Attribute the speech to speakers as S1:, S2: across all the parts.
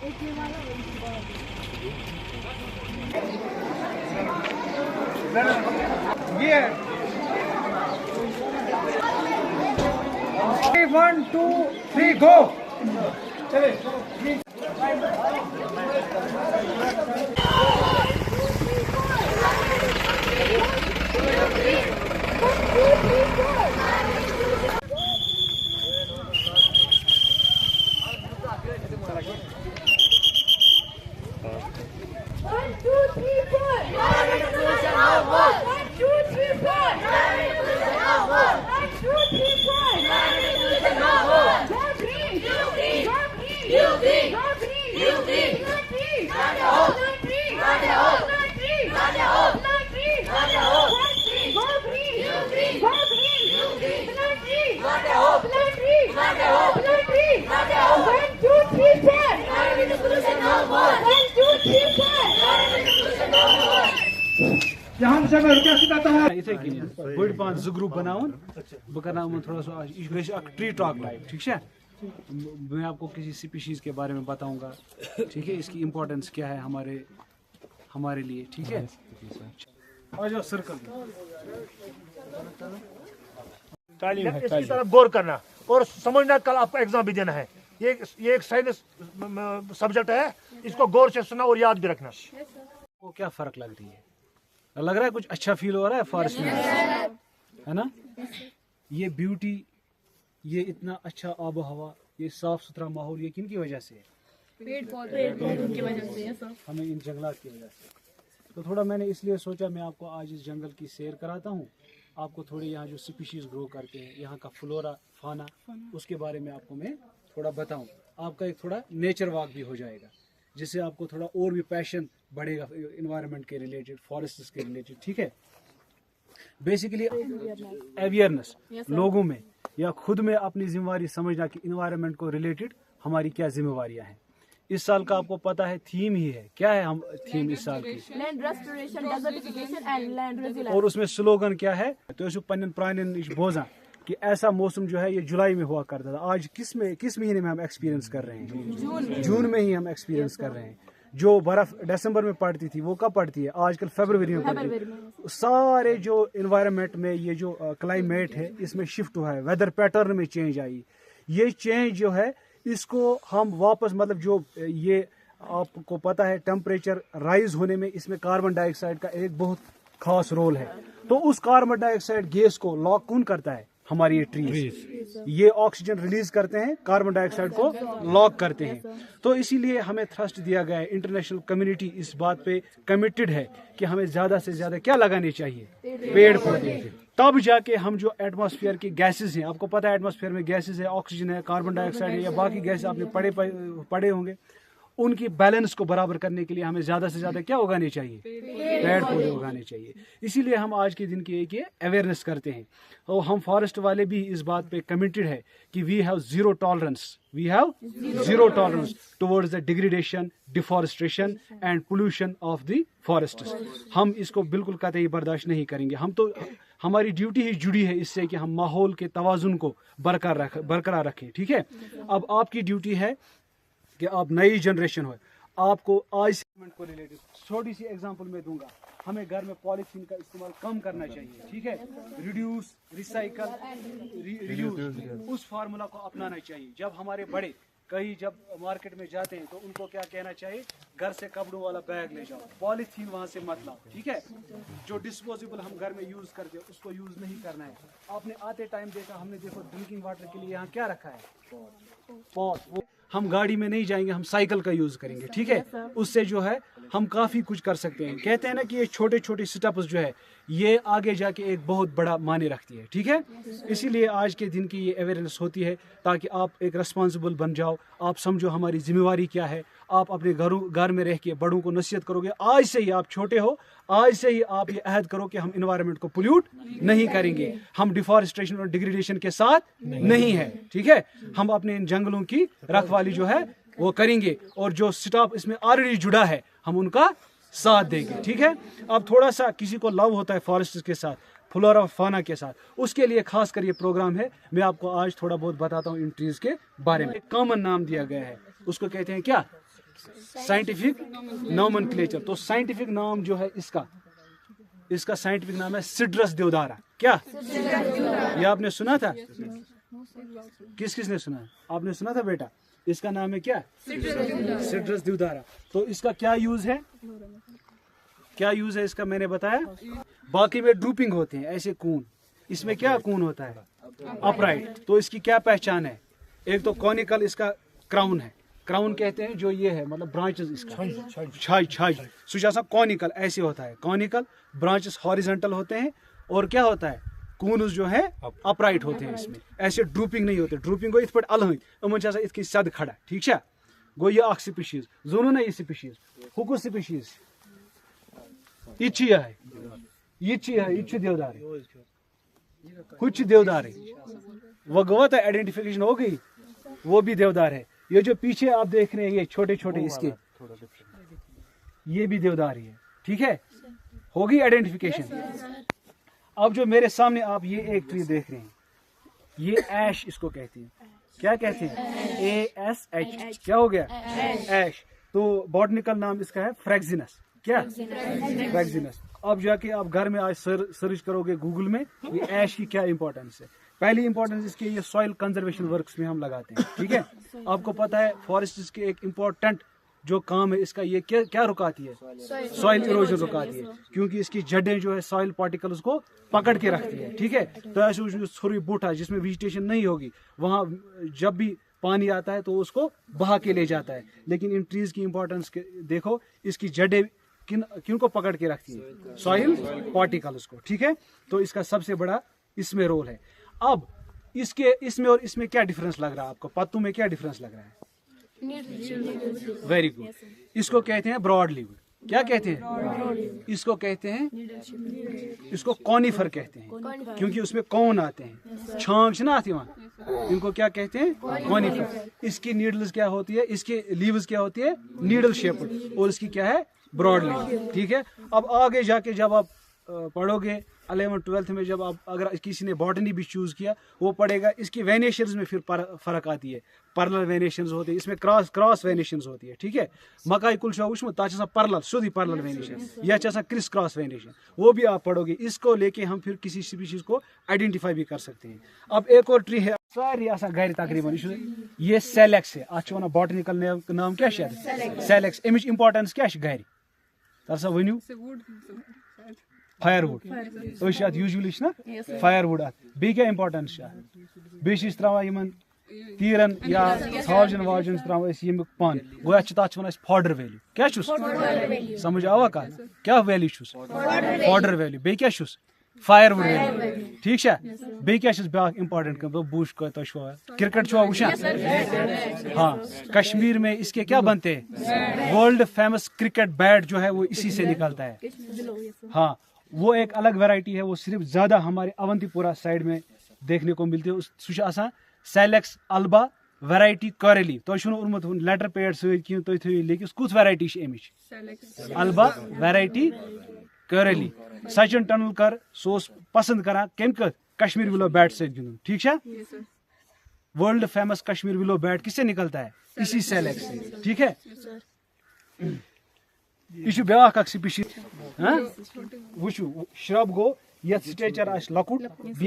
S1: 1 2 3 गो। चले।
S2: इथे बड़ी पांच ज ग्रुप बनावन बह कर थोड़ा सा ट्री टॉक टाइप, ठीक है। मैं आपको किसी स्पीशीज के बारे में बताऊंगा, ठीक है, इसकी इम्पोर्टेंस क्या है हमारे लिए, ठीक है। आ जाओ सर्कल।
S3: इसकी तरफ गौर करना और समझना, कल आपको एग्जाम भी देना है। ये एक साइंस सब्जेक्ट है, इसको गौर से सुना और याद भी रखना।
S2: वो क्या फर्क लग रही है? लग रहा है कुछ अच्छा फील हो रहा है फॉरेस्ट में, है ना। ये ब्यूटी, ये इतना अच्छा आबो हवा, ये साफ सुथरा माहौल, ये किन की वजह से है?
S4: पेड़ पौधों की वजह से है सब।
S2: हमें इन जंगलात की वजह से। तो थोड़ा मैंने इसलिए सोचा मैं आपको आज इस जंगल की सैर कराता हूँ, आपको थोड़ी यहाँ जो स्पीशीज ग्रो करते हैं, यहाँ का फ्लोरा फाना, उसके बारे में आपको मैं थोड़ा बताऊँ। आपका एक थोड़ा नेचर वॉक भी हो जाएगा, जिससे आपको थोड़ा और भी पैशन बढ़ेगा इन्वायरमेंट के रिलेटेड, फॉरेस्ट के रिलेटेड, ठीक है। बेसिकली अवेयरनेस लोगों में या खुद में अपनी जिम्मेवारी समझना कि इन्वायरमेंट को रिलेटेड हमारी क्या जिम्मेवारियां हैं। इस साल का आपको पता है थीम ही है, क्या है हम थीम इस साल की?
S4: Land restoration, desertification and land resilience.
S2: और उसमें स्लोगन क्या है? तो पन्न प्राणन नश बोझा कि ऐसा मौसम जो है ये जुलाई में हुआ करता था, आज किस महीने में हम एक्सपीरियंस कर रहे हैं? जून में ही हम एक्सपीरियंस कर रहे हैं। जो बर्फ दिसंबर में पड़ती थी वो कब पड़ती है? आजकल फरवरी में पड़ती है। सारे जो इन्वायरमेंट में ये जो क्लाइमेट है इसमें शिफ्ट हुआ है, वेदर पैटर्न में चेंज आई। ये चेंज जो है इसको हम वापस, मतलब जो ये आपको पता है टेम्परेचर राइज होने में इसमें कार्बन डाइऑक्साइड का एक बहुत खास रोल है। तो उस कार्बन डाइऑक्साइड गैस को लॉक कौन करता है? हमारी ये ट्रीज। ये ऑक्सीजन रिलीज करते हैं, कार्बन डाइऑक्साइड को लॉक करते हैं। तो इसीलिए हमें थ्रस्ट दिया गया है, इंटरनेशनल कम्युनिटी इस बात पे कमिटेड है कि हमें ज्यादा से ज्यादा क्या लगाने चाहिए? पेड़ पौधे। तब जाके हम जो एटमॉस्फेयर की गैसेस हैं, आपको पता है एटमॉस्फेयर में गैसेस है, ऑक्सीजन है, कार्बन डाइऑक्साइड है या बाकी गैसेस आपने पढ़े होंगे, उनकी बैलेंस को बराबर करने के लिए हमें ज्यादा से ज्यादा क्या उगाने चाहिए? पेड़ पौधे उगाने चाहिए। इसीलिए हम आज के दिन की एक ये अवेयरनेस करते हैं। और हम फॉरेस्ट वाले भी इस बात पे कमिटेड है कि we have zero tolerance towards the degradation, deforestation and pollution of the forests. हम इसको बिल्कुल कतई बर्दाश्त नहीं करेंगे। हम तो हमारी ड्यूटी ही जुड़ी है इससे कि हम माहौल के तवाजुन को बरकरार रखें, ठीक है। अब आपकी ड्यूटी है कि आप नई जनरेशन हो, आपको आज को रिलेटेड छोटी सी एग्जांपल मैं दूंगा। हमें घर में पॉलीथीन का इस्तेमाल कम करना चाहिए, ठीक है। रिड्यूस, रिसाइकल, रीयूज, उस फार्मूला को अपनाना चाहिए। जब हमारे बड़े कहीं जब मार्केट में जाते हैं तो उनको क्या कहना चाहिए? घर से कपड़ों वाला बैग ले जाओ, पॉलीथीन वहां से मत लाओ, ठीक है। जो डिस्पोजेबल हम घर में यूज करते हैं उसको यूज नहीं करना है। आपने आते टाइम देखा, हमने देखो ड्रिंकिंग वाटर के लिए यहाँ क्या रखा है? पॉट। हम गाड़ी में नहीं जाएंगे, हम साइकिल का यूज करेंगे, ठीक है। उससे जो है हम काफी कुछ कर सकते हैं। कहते हैं ना कि ये छोटे छोटे स्टेप्स जो है ये आगे जाके एक बहुत बड़ा मायने रखती है, ठीक है। इसीलिए आज के दिन की ये अवेयरनेस होती है ताकि आप एक रिस्पॉन्सिबल बन जाओ, आप समझो हमारी जिम्मेवारी क्या है। आप अपने घर में रह के बड़ों को नसीहत करोगे। आज से ही आप छोटे हो, आज से ही आप ये अहद करो कि हम इन्वायरमेंट को पोल्यूट नहीं करेंगे, हम डिफॉरेस्टेशन और डिग्रेडेशन के साथ नहीं है, ठीक है। हम अपने इन जंगलों की रखवाली जो है वो करेंगे और जो स्टाफ इसमें ऑलरेडी जुड़ा है हम उनका साथ देंगे, ठीक है। अब थोड़ा सा किसी को लव होता है फॉरेस्ट के साथ, फ्लोरा फाना के साथ, उसके लिए खास कर ये प्रोग्राम है। मैं आपको आज थोड़ा बहुत बताता हूँ इन ट्रीज के बारे में। एक कॉमन नाम दिया गया है, उसको कहते हैं क्या? Scientific nomenclature. तो साइंटिफिक नाम जो है इसका साइंटिफिक नाम है सिड्रस देवदारा। क्या ये आपने सुना था? किसने सुना? आपने सुना था बेटा? इसका नाम है क्या? सिड्रस देवदारा। तो इसका क्या यूज है? क्या यूज है इसका मैंने बताया। बाकी में ड्रूपिंग होते हैं ऐसे कून, इसमें क्या कून होता है? अपराइट। तो इसकी क्या पहचान है? एक तो कॉनिकल इसका क्राउन है, क्राउन कहते हैं जो ये है मतलब ब्रांचेस इसका छाई सुजासा कॉनिकल ऐसे होता है। कॉनिकल ब्रांचेस हॉरिजॉन्टल होते हैं और क्या होता है? कूनस जो है अपराइट होते हैं। इसमें ऐसे ड्रूपिंग नहीं होते। ड्रूपिंग गो इत पे अलहन इमन इत सद खड़ा। ठीक है, गो ये अख स्पीशीज जोनो ना ये स्पीशीज हुकु स्पीशीज ये देवदार कुछ देवदार है। वो गवा आइडेंटिफिकेशन हो गई, वो भी देवदार है। ये जो पीछे आप देख रहे हैं ये छोटे छोटे इसके ये भी देवदार ही है। ठीक है, होगी आइडेंटिफिकेशन। अब जो मेरे सामने आप ये एक ट्री देख रहे हैं ये ऐश इसको कहते हैं। क्या कहते हैं? ASH। क्या हो गया? ऐश। तो बॉटनिकल नाम इसका है फ्रैक्सिनस। क्या? फ्रैक्सिनस। अब जाके आप घर में आज सर्च करोगे गूगल में ये ऐश की क्या इंपॉर्टेंस है। पहली इंपॉर्टेंस इसकी ये सॉइल कंजर्वेशन वर्क्स में हम लगाते हैं। ठीक है, आपको पता है फॉरेस्ट के एक इम्पोर्टेंट जो काम है इसका ये क्या रुकाती है? सॉइल इरोजन रुकाती है, क्योंकि इसकी जड़ें जो है सॉइल पार्टिकल्स को पकड़ के रखती है। ठीक है, तो ऐसे थोड़ी बूटा जिसमें वेजिटेशन नहीं होगी वहां जब भी पानी आता है तो उसको बहा के ले जाता है। लेकिन इन ट्रीज की इंपॉर्टेंस देखो, इसकी जड़ें किन को पकड़ के रखती है? सॉइल पार्टिकल्स को। ठीक है, तो इसका सबसे बड़ा इसमें रोल है। अब इसमें और इसमें क्या डिफरेंस लग रहा है आपको? पत्तों में क्या डिफरेंस लग रहा है? Very good. इसको कहते हैं ब्रॉड लीव्ड। क्या कहते हैं? इसको कहते हैं, इसको कॉनिफर कहते हैं क्योंकि उसमें कौन आते हैं, छांग ना आती वहां, इनको क्या कहते हैं? कॉनिफर। इसकी नीडल्स क्या होती है? इसके लीव्स क्या होती है? Needle shaped. और इसकी क्या है? Broad leaf. ठीक है, अब आगे जाके जब आप पढ़ोगे 11th 12th में, जब आप अगर किसी ने बॉटनी भी चूज किया वो पढ़ेगा, इसकी वेनेशंस में फिर फर्क आती है। पैरेलल वेनेशंस होती है, इसमें क्रॉस वेनेशंस होती है। ठीक है, मकाई कुल वुचमुत पैरेलल सोधी पैरेलल वेनेशन या क्रिस क्रॉस वेनेशन, वो भी आप पढ़ोगे। इसको लेके हम फिर किसी स्पीशीज को आइडेंटिफाई भी कर सकते हैं। अब एक और ट्री है सारी घर तकरीबन, ये सेलेक्स है। आज वन बॉटनिकल नाम क्या? सेलेक्स। अमिच इंपॉर्टेंस क्या घर? तरसा वनु फायरवुड यूजुअली ना फायरवुड बी क्या इंपॉर्टेंस बे त्रावान तीरन या छावजन वावजन त्राव पन गो तथ वन फॉडर वैल्यू। क्या समझ आवा कत? क्या वैल्यू? Fodder value. बे क्या फायरवुड वैल्यू। ठीक है, बे क्या ब्या इंपॉर्टेंट बुश क्रिकेट वुचान? हाँ, कश्मीर में इसके क्या बनते हैं? वर्ल्ड फेमस क्रिकेट बैट जो है वो इसी से निकलता है। हाँ, वो एक अलग वैरायटी है, वो सिर्फ ज्यादा हमारे अवंतीपुरा साइड में देखने को मिलती है। सेलेक्स अल्बा वैरायटी करेली। तो उर्मुत लेटर पेड सो लिखिस कुछ वैरायटी अमिच? अल्बा वैरायटी करेली। सचिन तेंदुलकर सोस पसंद करा कम कश्मीर विलो बैट से गिंदुन। ठीक है, world famous Kashmir willow bat किससे निकलता है? इसी सेलेक्स से। ठीक है, यह ब्या स्पीशीज वो श्रब गो ये स्टेचर लकुट बे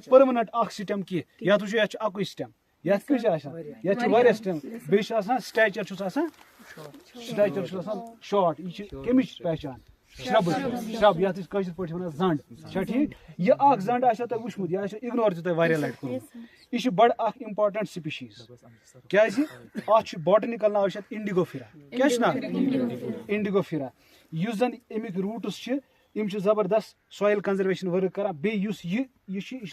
S2: परमानेंट स्टेम की अक स्टेम ये स्टेम बे स्टेचर शॉर्ट। यह कमिच पहचान? श्रब ये पे जंड। ठीक, यह जंड वुचमुत यह इग्नोर तह लट कोर्मुत। यह बड़ इंपॉर्टेंट स्पीशीज क्या बॉटनिकल नाव इंडिगोफिरा। क्या नाम? इंडिगोफिरा। युस जन अमिक रूट्स जबरदस्त सॉइल कंजर्वेशन वर्क करान। यह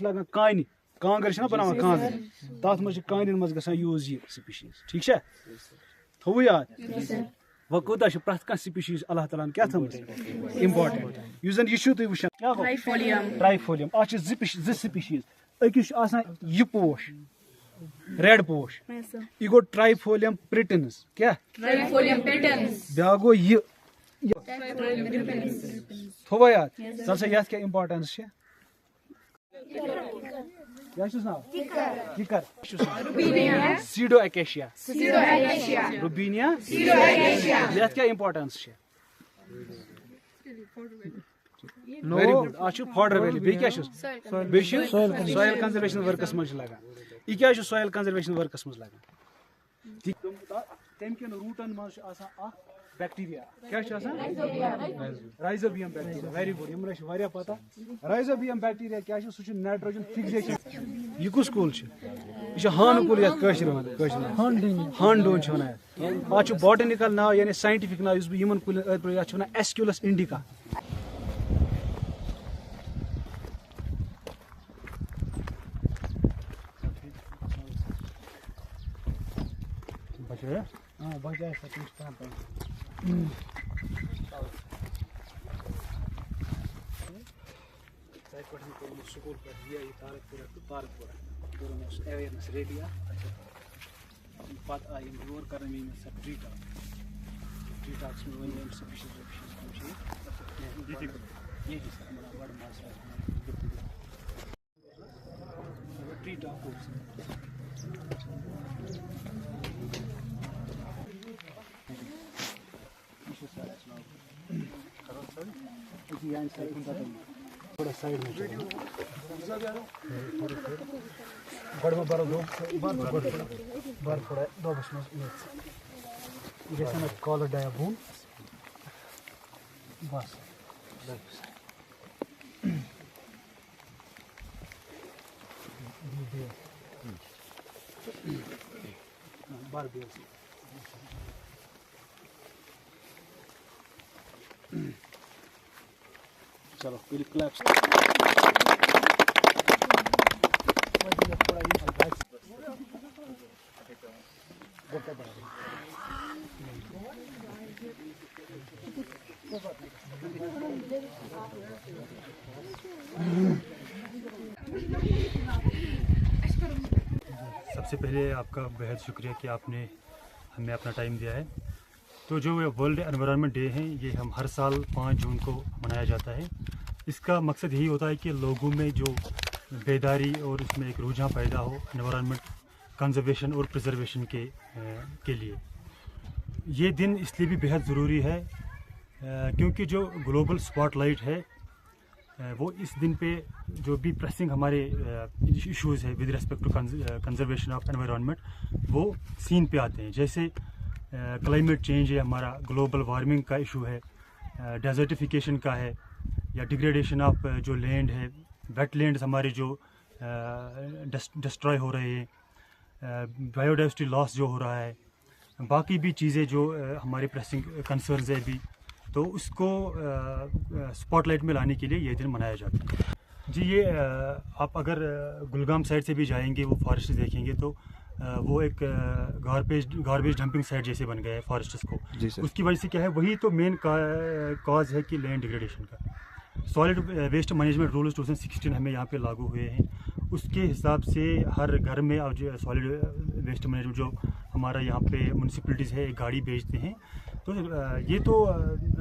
S2: लगान कान कांगर बनान कांगर तथ मज कान मज ग यूज यह स्पीशीज। ठीक है, थो याद वो कोता प्रथ कह स्पीशीज अल्लाह ताला क्या थमस इंपॉर्टेंट। युस जन यह तुम वुचान क्या? ट्राइफोलियम। अ जि स्पीशीज। अकिस यह पोश रेड पोश, यह गो ट्राइफोलियम प्रिटन्स। क्या? ब्या गो यह थोवा याद। सर क्या इंपॉर्टेंस? क्या छुस नाव किकर रुबीनिया सीडो एकेशिया रुबीनिया यथ क्या इंपॉर्टेंस छे वेरी गुड आछु फॉडर वैली बे क्या छुस बे सॉइल कंजर्वेशन वर्कस मन लगा ई क्या छु सॉइल कंजर्वेशन वर्कस मन लगा तम के रूटन मन बैक्टीरिया क्या राइजोबियम बैक्टीरिया वेरी गुड यमन वारिया पता राइजोबियम बैक्टीरिया क्या सु नाइट्रोजन फिक्सेशन यह कुछ कुल यह हान कुल हान डोन वन आज बॉटनिकल नाव यानी साइंटिफिक नाव बह कुल वन एस्क्यूलस इंडिका हाँ बचाए स्कूल पे तारकपुरा टू तारकपुरा अवेयरनेस रेडिया पत् आई योर कर ट्री टाक्स में वन स्पीशीज यही सर बड़ मज ट्री टाक थोड़ा साइड में बड़ में बड़ा दो बार थोड़ा दो बस में जैसे मैं कॉलर डाया बून बस बार बेल चलो फिर क्लैप्स
S5: सबसे पहले आपका बेहद शुक्रिया कि आपने हमें अपना टाइम दिया है। तो जो वर्ल्ड एनवायरनमेंट डे है ये हम हर साल 5 जून को मनाया जाता है। इसका मकसद यही होता है कि लोगों में जो बेदारी और इसमें एक रुझान पैदा हो एनवायरनमेंट कंजर्वेशन और प्रिजर्वेशन के लिए। ये दिन इसलिए भी बेहद ज़रूरी है क्योंकि जो ग्लोबल स्पॉटलाइट है वो इस दिन पे जो भी प्रेसिंग हमारे इश्यूज़ है with respect to conservation of environment वो सीन पे आते हैं। जैसे क्लाइमेट चेंज है, हमारा ग्लोबल वार्मिंग का इशू है, डेजर्टिफिकेशन का है, या डिग्रेडेशन ऑफ जो लैंड है, वेटलैंड्स हमारे जो डिस्ट्रॉय हो रहे हैं, बायोडाइवर्सिटी लॉस जो हो रहा है, बाकी भी चीज़ें जो हमारे प्रेसिंग कंसर्न्स है अभी, तो उसको स्पॉटलाइट में लाने के लिए ये दिन मनाया जाता है। जी ये आप अगर गुलगाम साइड से भी जाएंगे वो फॉरेस्ट देखेंगे तो वो एक गार्बेज डंपिंग साइट जैसे बन गया है फॉरेस्ट्स को। उसकी वजह से क्या है, वही तो मेन कॉज है कि लैंड डिग्रेडेशन का। सॉलिड वेस्ट मैनेजमेंट रूल्स 2016 हमें यहाँ पे लागू हुए हैं। उसके हिसाब से हर घर में अब जो सॉलिड वेस्ट मैनेजमेंट जो हमारा यहाँ पे म्यूनसिपलिटीज़ है एक गाड़ी भेजते हैं। तो ये तो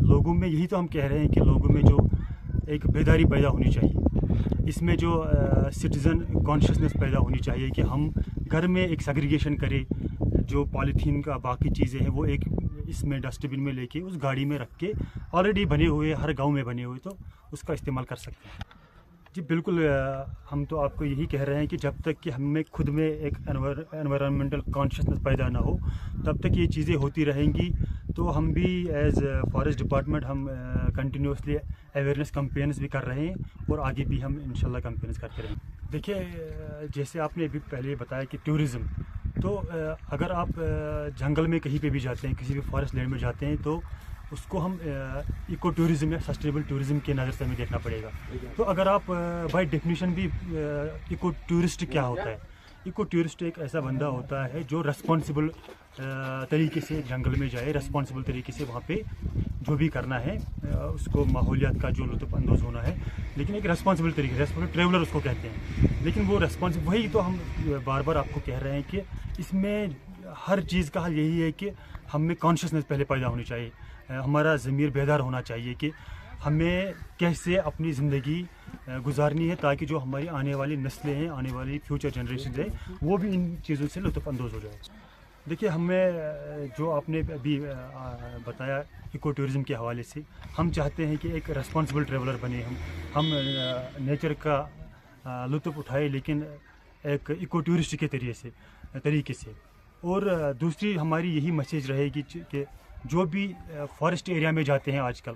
S5: लोगों में यही तो हम कह रहे हैं कि लोगों में जो एक बेदारी पैदा होनी चाहिए, इसमें जो सिटीज़न कॉन्शियसनेस पैदा होनी चाहिए कि हम घर में एक सेग्रीगेशन करें, जो पॉलीथीन का बाकी चीज़ें हैं वो एक इसमें डस्टबिन में लेके उस गाड़ी में रख के ऑलरेडी बने हुए हर गांव में बने हुए तो उसका इस्तेमाल कर सकते हैं। जी बिल्कुल, हम तो आपको यही कह रहे हैं कि जब तक कि हमें खुद में एक एनवायरनमेंटल कॉन्शियसनेस पैदा ना हो तब तक ये चीज़ें होती रहेंगी। तो हम भी एज फॉरेस्ट डिपार्टमेंट हम कंटिन्यूसली अवेयरनेस कैंपेन्स भी कर रहे हैं और आगे भी हम इंशाल्लाह कैंपेन्स करते रहेंगे। देखिए जैसे आपने अभी पहले बताया कि टूरिज़्म, तो अगर आप जंगल में कहीं पे भी जाते हैं, किसी भी फॉरेस्ट लैंड में जाते हैं तो उसको हम इको टूरिज़्म या सस्टेनेबल टूरिज़्म के नज़र से हमें देखना पड़ेगा। तो अगर आप बाय डेफिनेशन भी इको टूरिस्ट क्या होता है, इको टूरिस्ट एक ऐसा बंदा होता है जो रेस्पॉन्सिबल तरीके से जंगल में जाए, रेस्पॉन्सिबल तरीके से वहाँ पे जो भी करना है उसको माहौलियात का जो लुत्फ़ अंदोज़ होना है, लेकिन एक रेस्पॉन्सिबल तरीके, रेस्पॉन्सिबल ट्रेवलर उसको कहते हैं। लेकिन वो रेस्पॉन्सिबल, वही तो हम बार बार आपको कह रहे हैं कि इसमें हर चीज़ का हल यही है कि हमें कॉन्शियसनेस पहले पैदा होनी चाहिए, हमारा ज़मीर बेदार होना चाहिए कि हमें कैसे अपनी ज़िंदगी गुजारनी है ताकि जो हमारी आने वाली नस्लें हैं, आने वाली फ्यूचर जनरेशन है, वो भी इन चीज़ों से लुत्फ़अंदोज़ हो जाए। देखिए, हमें जो आपने अभी बताया इको टूरिज़म के हवाले से, हम चाहते हैं कि एक रेस्पॉन्सिबल ट्रैवलर बने हम नेचर का लुत्फ़ उठाए, लेकिन एक इको टूरिस्ट के तरीके से। और दूसरी हमारी यही मैसेज रहेगी कि जो भी फॉरेस्ट एरिया में जाते हैं आजकल,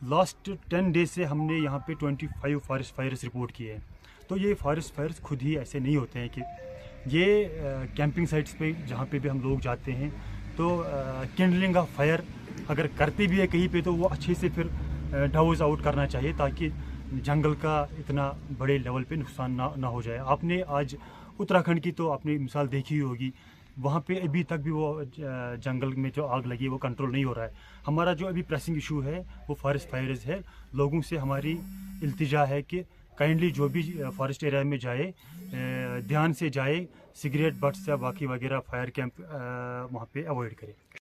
S5: लास्ट 10 डेज से हमने यहाँ पे 25 फॉरेस्ट फायर्स रिपोर्ट किए हैं। तो ये फॉरेस्ट फायर्स खुद ही ऐसे नहीं होते हैं कि ये कैंपिंग साइट्स पे जहाँ पे भी हम लोग जाते हैं तो किंडलिंग ऑफ फायर अगर करते भी है कहीं पे तो वो अच्छे से फिर डाउज आउट करना चाहिए ताकि जंगल का इतना बड़े लेवल पे नुकसान ना हो जाए। आपने आज उत्तराखंड की तो आपने मिसाल देखी ही होगी, वहाँ पे अभी तक भी वो जंगल में जो आग लगी वो कंट्रोल नहीं हो रहा है। हमारा जो अभी प्रेसिंग इशू है वो फॉरेस्ट फायर्स है। लोगों से हमारी इल्तिजा है कि काइंडली जो भी फॉरेस्ट एरिया में जाए ध्यान से जाए, सिगरेट बट्स या बाकी वगैरह फायर कैंप वहाँ पे अवॉइड करें।